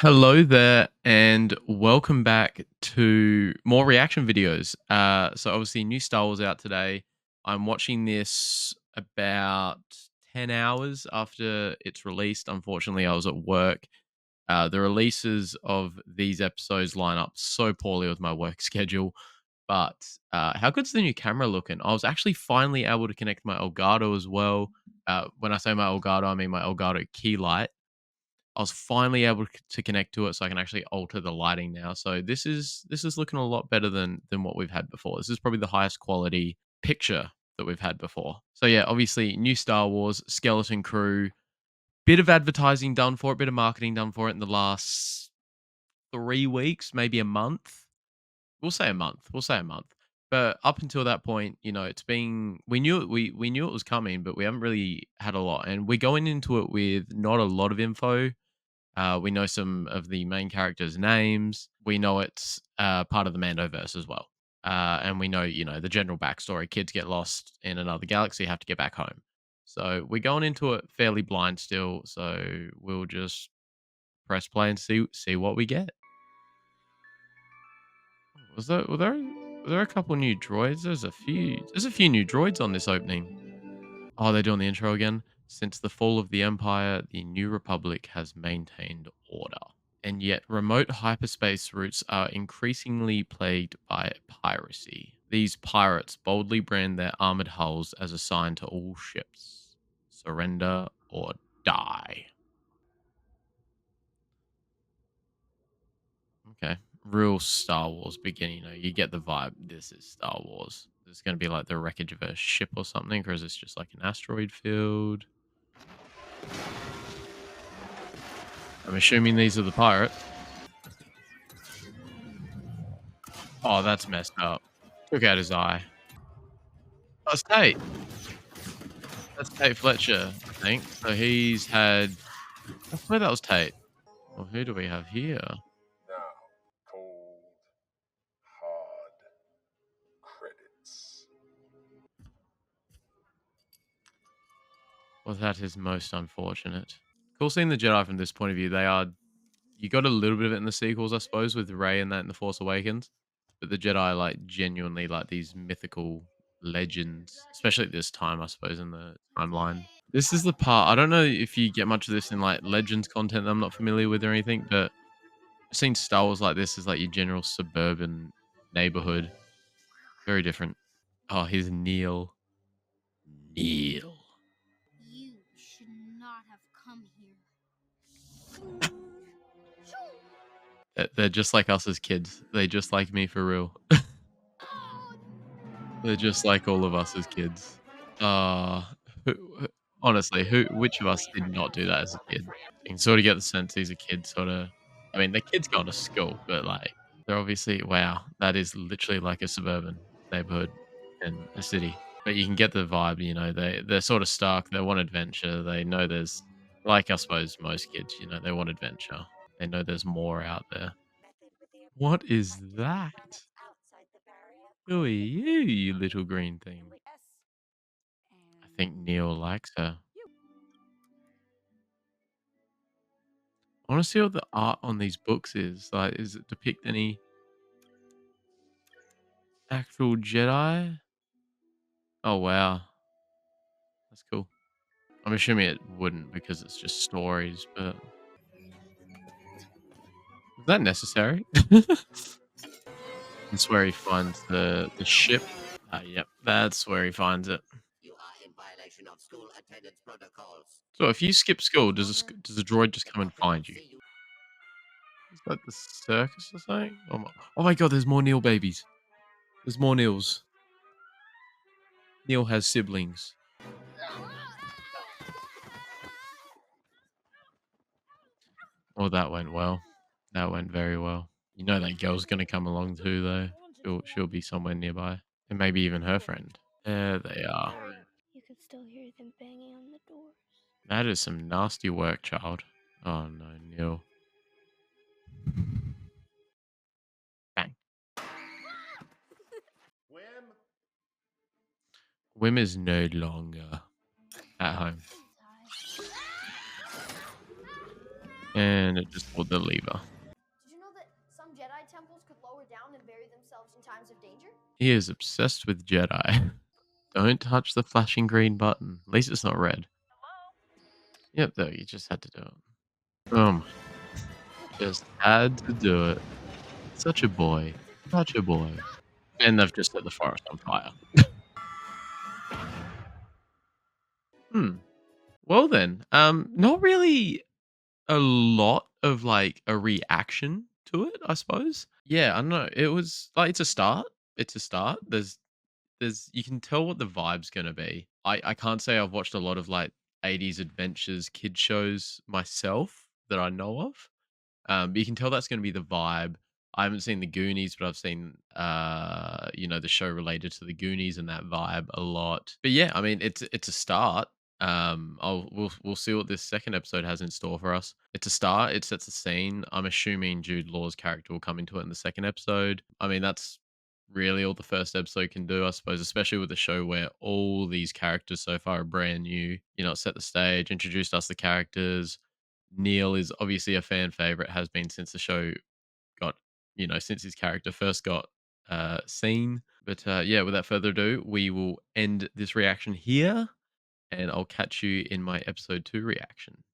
Hello there, and welcome back to more reaction videos. So obviously, new Star Wars out today. I'm watching this about 10 hours after it's released. Unfortunately, I was at work. The releases of these episodes line up so poorly with my work schedule. But how good's the new camera looking? I was actually finally able to connect my Elgato as well. When I say my Elgato, I mean my Elgato key light. I was finally able to connect to it, so I can actually alter the lighting now. So this is looking a lot better than what we've had before. This is probably the highest quality picture that we've had before. So yeah, obviously new Star Wars, Skeleton Crew, bit of advertising done for it, bit of marketing done for it in the last 3 weeks, maybe a month. We'll say a month. We'll say a month. But up until that point, it's been we knew it was coming, but we haven't really had a lot. And we're going into it with not a lot of info. We know some of the main characters' names. We know it's part of the Mandoverse as well. And we know, the general backstory. Kids get lost in another galaxy, have to get back home. So we're going into it fairly blind still. So we'll just press play and see what we get. Were there a couple new droids? There's a few new droids on this opening. Oh, they're doing the intro again. Since the fall of the Empire, the New Republic has maintained order. And yet, remote hyperspace routes are increasingly plagued by piracy. These pirates boldly brand their armored hulls as a sign to all ships: surrender or die. Okay. Real Star Wars beginning. You get the vibe. This is Star Wars. There's going to be like the wreckage of a ship or something, or is this just like an asteroid field? I'm assuming these are the pirates. Oh, that's messed up. Took out his eye. Oh, it's Tate. That's Tate Fletcher, I think. So he's had. I swear that was Tate. Well, who do we have here? Now, cold, hard credits. Well, that is most unfortunate. Cool seeing the Jedi from this point of view. They are. You got a little bit of it in the sequels, I suppose, with Rey and that in The Force Awakens. But the Jedi, like, genuinely, like, these mythical legends, especially at this time, I suppose, in the timeline. This is the part. I don't know if you get much of this in, like, Legends content that I'm not familiar with or anything, but I've seen Star Wars like this as, like, your general suburban neighborhood. Very different. Oh, here's Neil. Neil. You should not have come here. They're just like us as kids. They just like me for real. They're just like all of us as kids. Uh, honestly, which of us did not do that as a kid? You can sort of get the sense these are kids sort of. I mean, the kids go to school, but like they're obviously wow. That is literally like a suburban neighborhood in a city. But you can get the vibe. They're sort of stuck. They want adventure. They know there's like I suppose most kids. They want adventure. They know there's more out there. What is that? Who are you, you little green thing? I think Neil likes her. I want to see what the art on these books is. Like, is it depict any actual Jedi? Oh wow, that's cool. I'm assuming it wouldn't because it's just stories, but is that necessary? That's where he finds the ship. Yep, that's where he finds it. You are in violation of school attendance protocols. So if you skip school, does a droid just come and find you? Is that the circus or something? Oh my god, there's more Neil babies. There's more Neils. Neil has siblings. Oh, that went well. That went very well. You know that girl's gonna come along too, though. She'll be somewhere nearby, and maybe even her friend. There they are. You can still hear them banging on the doors. That is some nasty work, child. Oh no, Neil. Bang. Wim, Wim is no longer at home. And it just pulled the lever. Did you know that some Jedi temples could lower down and bury themselves in times of danger? He is obsessed with Jedi. Don't touch the flashing green button. At least it's not red. Yep, though, you just had to do it. Boom. Just had to do it. Such a boy. Such a boy. And they've just set the forest on fire. Hmm. Well then, not really a lot of like a reaction to it, I suppose. Yeah, I don't know. It was like it's a start. It's a start. There's you can tell what the vibe's gonna be. I can't say I've watched a lot of like 80s adventures kid shows myself that I know of. But you can tell that's gonna be the vibe. I haven't seen the Goonies, but I've seen the show related to the Goonies and that vibe a lot. But yeah, I mean it's a start. We'll see what this second episode has in store for us. It's a start, it sets a scene. I'm assuming Jude Law's character will come into it in the second episode. I mean, that's really all the first episode can do, I suppose, especially with a show where all these characters so far are brand new. It set the stage, introduced us the characters. Neil is obviously a fan favorite, has been since the show got, since his character first got seen. But yeah, without further ado, we will end this reaction here, and I'll catch you in my episode 2 reaction.